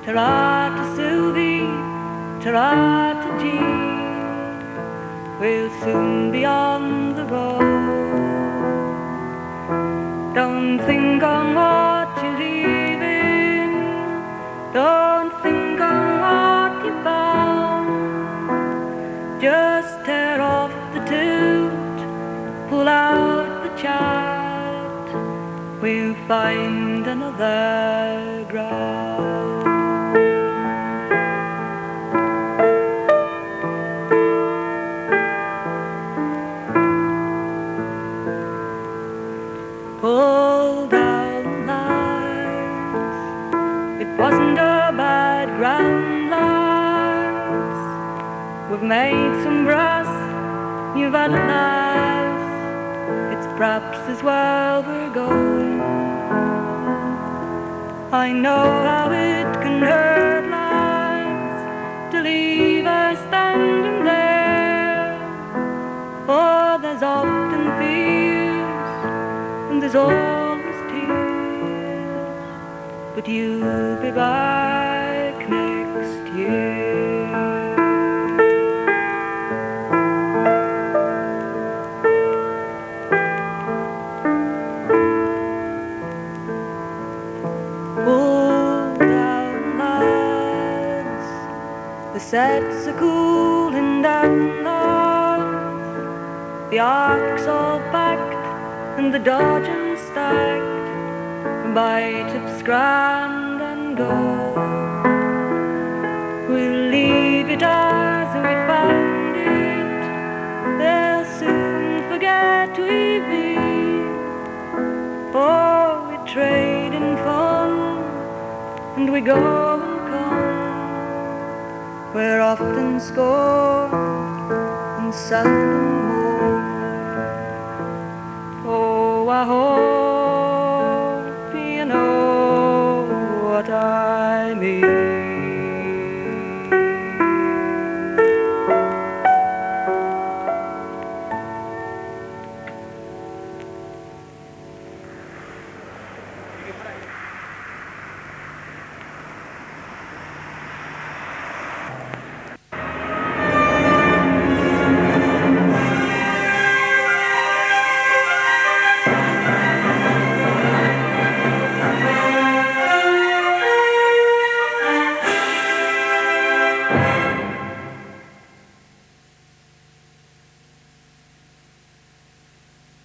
ta-ra to Sylvie, ta-ra to Jean. We'll soon be on the road. Don't think on what you're leaving, don't think on what you found. Just tear off the toot, pull out the chat, we'll find another ground. Pull down lights, it wasn't a bad ground, lads. We've made some brass, you've had a laugh, it's perhaps as well we're going. I know how it can hurt, lads, to leave her standing there. Oh, there's often fears, and there's always tears, but you'll be back next year. Pull down, lads, the sets are cooling down, lads. The ark's all packed and the dodging stacked, bite scram and go. We'll leave it as we found it, they'll soon forget we've been. Oh, we trade in fun and we go and come, we're often scorned and seldom more. Oh, I hope you know what I mean.